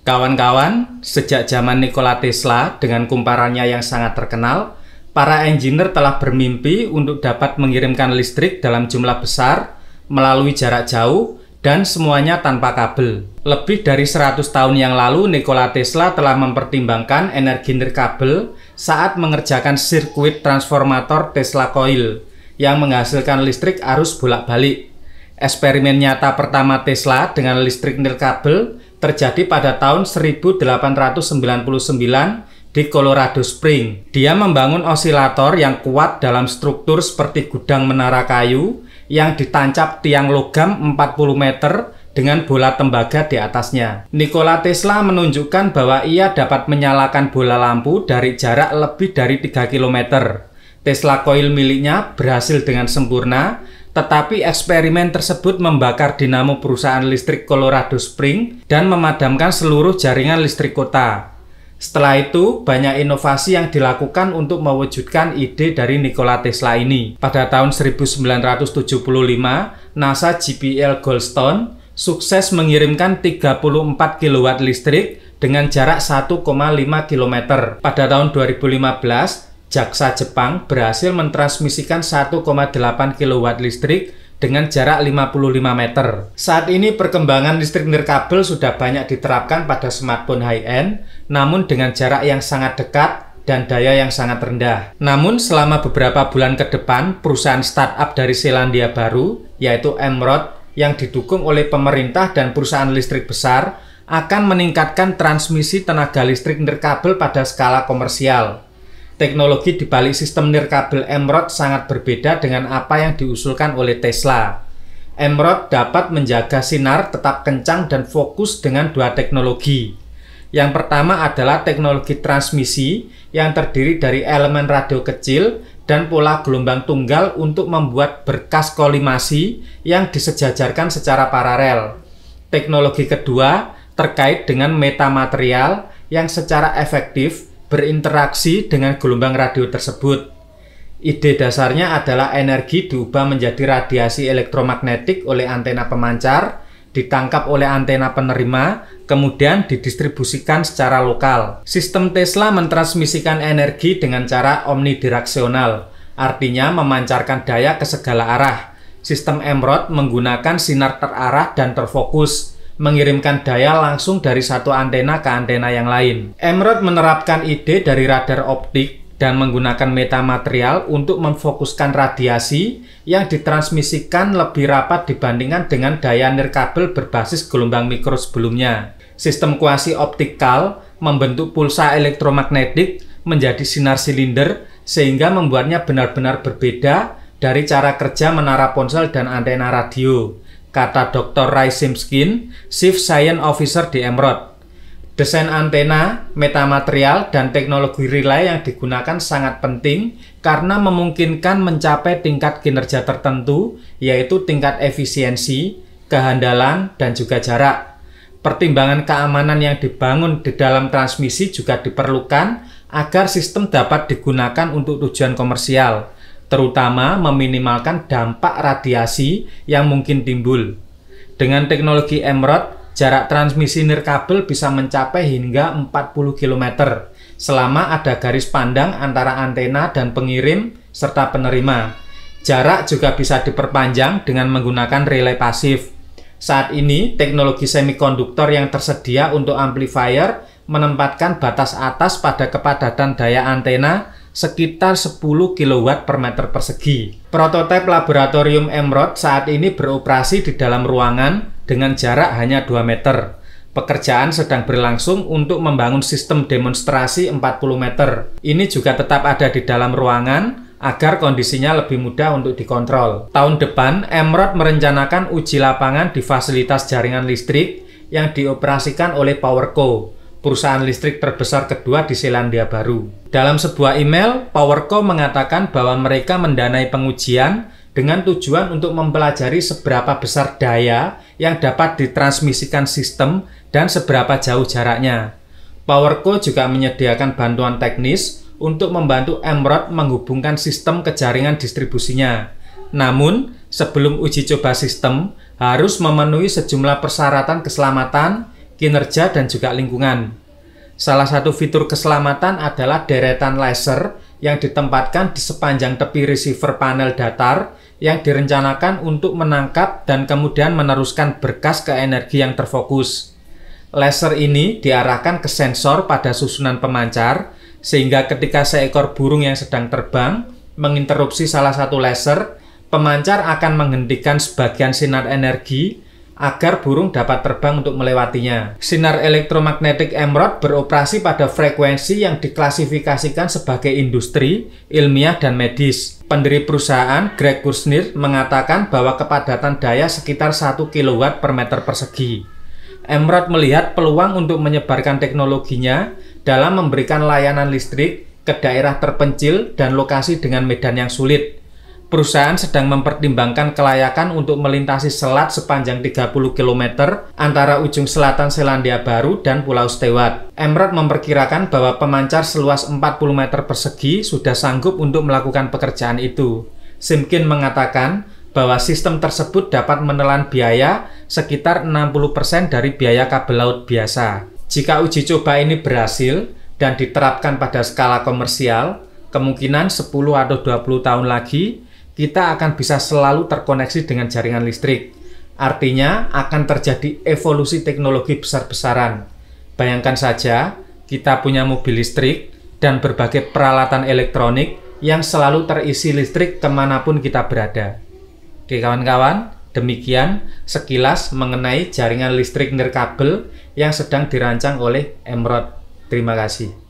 Kawan-kawan, sejak zaman Nikola Tesla dengan kumparannya yang sangat terkenal, para engineer telah bermimpi untuk dapat mengirimkan listrik dalam jumlah besar melalui jarak jauh dan semuanya tanpa kabel. Lebih dari 100 tahun yang lalu, Nikola Tesla telah mempertimbangkan energi nirkabel saat mengerjakan sirkuit transformator Tesla Coil yang menghasilkan listrik arus bolak-balik. Eksperimen nyata pertama Tesla dengan listrik nirkabel terjadi pada tahun 1899 di Colorado Springs. Dia membangun osilator yang kuat dalam struktur seperti gudang menara kayu yang ditancap tiang logam 40 meter dengan bola tembaga di atasnya. Nikola Tesla menunjukkan bahwa ia dapat menyalakan bola lampu dari jarak lebih dari 3 km. Tesla Coil miliknya berhasil dengan sempurna, tetapi eksperimen tersebut membakar dinamo perusahaan listrik Colorado Springs dan memadamkan seluruh jaringan listrik kota. Setelah itu, banyak inovasi yang dilakukan untuk mewujudkan ide dari Nikola Tesla ini. Pada tahun 1975, NASA JPL Goldstone sukses mengirimkan 34 kW listrik dengan jarak 1,5 km. Pada tahun 2015, JAXA Jepang berhasil mentransmisikan 1,8 kW listrik dengan jarak 55 meter. Saat ini perkembangan listrik nirkabel sudah banyak diterapkan pada smartphone high-end, namun dengan jarak yang sangat dekat dan daya yang sangat rendah. Namun selama beberapa bulan ke depan, perusahaan startup dari Selandia Baru, yaitu Emrod, yang didukung oleh pemerintah dan perusahaan listrik besar, akan meningkatkan transmisi tenaga listrik nirkabel pada skala komersial. Teknologi di balik sistem nirkabel Emrod sangat berbeda dengan apa yang diusulkan oleh Tesla. Emrod dapat menjaga sinar tetap kencang dan fokus dengan dua teknologi. Yang pertama adalah teknologi transmisi yang terdiri dari elemen radio kecil dan pola gelombang tunggal untuk membuat berkas kolimasi yang disejajarkan secara paralel. Teknologi kedua terkait dengan metamaterial yang secara efektif berinteraksi dengan gelombang radio tersebut. Ide dasarnya adalah energi diubah menjadi radiasi elektromagnetik oleh antena pemancar, ditangkap oleh antena penerima, kemudian didistribusikan secara lokal. Sistem Tesla mentransmisikan energi dengan cara omnidireksional, artinya memancarkan daya ke segala arah. Sistem Emrod menggunakan sinar terarah dan terfokus, mengirimkan daya langsung dari satu antena ke antena yang lain. Emrod menerapkan ide dari radar optik dan menggunakan metamaterial untuk memfokuskan radiasi yang ditransmisikan lebih rapat dibandingkan dengan daya nirkabel berbasis gelombang mikro sebelumnya. Sistem kuasi optikal membentuk pulsa elektromagnetik menjadi sinar silinder sehingga membuatnya benar-benar berbeda dari cara kerja menara ponsel dan antena radio, kata Dr. Ray Simkin, Chief Science Officer di Emrod. Desain antena, metamaterial, dan teknologi relay yang digunakan sangat penting karena memungkinkan mencapai tingkat kinerja tertentu, yaitu tingkat efisiensi, kehandalan, dan juga jarak. Pertimbangan keamanan yang dibangun di dalam transmisi juga diperlukan agar sistem dapat digunakan untuk tujuan komersial, terutama meminimalkan dampak radiasi yang mungkin timbul. Dengan teknologi Emrod, jarak transmisi nirkabel bisa mencapai hingga 40 km selama ada garis pandang antara antena dan pengirim serta penerima. Jarak juga bisa diperpanjang dengan menggunakan relay pasif. Saat ini, teknologi semikonduktor yang tersedia untuk amplifier menempatkan batas atas pada kepadatan daya antena sekitar 10 kW per meter persegi. Prototipe laboratorium Emrod saat ini beroperasi di dalam ruangan dengan jarak hanya 2 meter. Pekerjaan sedang berlangsung untuk membangun sistem demonstrasi 40 meter. Ini juga tetap ada di dalam ruangan agar kondisinya lebih mudah untuk dikontrol. Tahun depan, Emrod merencanakan uji lapangan di fasilitas jaringan listrik yang dioperasikan oleh PowerCo, perusahaan listrik terbesar kedua di Selandia Baru. Dalam sebuah email, PowerCo mengatakan bahwa mereka mendanai pengujian dengan tujuan untuk mempelajari seberapa besar daya yang dapat ditransmisikan sistem dan seberapa jauh jaraknya. PowerCo juga menyediakan bantuan teknis untuk membantu Emrod menghubungkan sistem ke jaringan distribusinya. Namun, sebelum uji coba sistem, harus memenuhi sejumlah persyaratan keselamatan, kinerja, dan juga lingkungan. Salah satu fitur keselamatan adalah deretan laser yang ditempatkan di sepanjang tepi receiver panel datar yang direncanakan untuk menangkap dan kemudian meneruskan berkas ke energi yang terfokus. Laser ini diarahkan ke sensor pada susunan pemancar, sehingga ketika seekor burung yang sedang terbang menginterupsi salah satu laser, pemancar akan menghentikan sebagian sinar energi agar burung dapat terbang untuk melewatinya. Sinar elektromagnetik emerald beroperasi pada frekuensi yang diklasifikasikan sebagai industri, ilmiah, dan medis. Pendiri perusahaan, Greg Kursnir, mengatakan bahwa kepadatan daya sekitar 1 kW per meter persegi. Emerald melihat peluang untuk menyebarkan teknologinya dalam memberikan layanan listrik ke daerah terpencil dan lokasi dengan medan yang sulit. Perusahaan sedang mempertimbangkan kelayakan untuk melintasi selat sepanjang 30 km antara ujung selatan Selandia Baru dan Pulau Stewart. Emerald memperkirakan bahwa pemancar seluas 40 meter persegi sudah sanggup untuk melakukan pekerjaan itu. Simkin mengatakan bahwa sistem tersebut dapat menelan biaya sekitar 60% dari biaya kabel laut biasa. Jika uji coba ini berhasil dan diterapkan pada skala komersial, kemungkinan 10 atau 20 tahun lagi, kita akan bisa selalu terkoneksi dengan jaringan listrik. Artinya akan terjadi evolusi teknologi besar-besaran. Bayangkan saja, kita punya mobil listrik dan berbagai peralatan elektronik yang selalu terisi listrik kemanapun kita berada. Oke kawan-kawan, demikian sekilas mengenai jaringan listrik nirkabel yang sedang dirancang oleh Emerald. Terima kasih.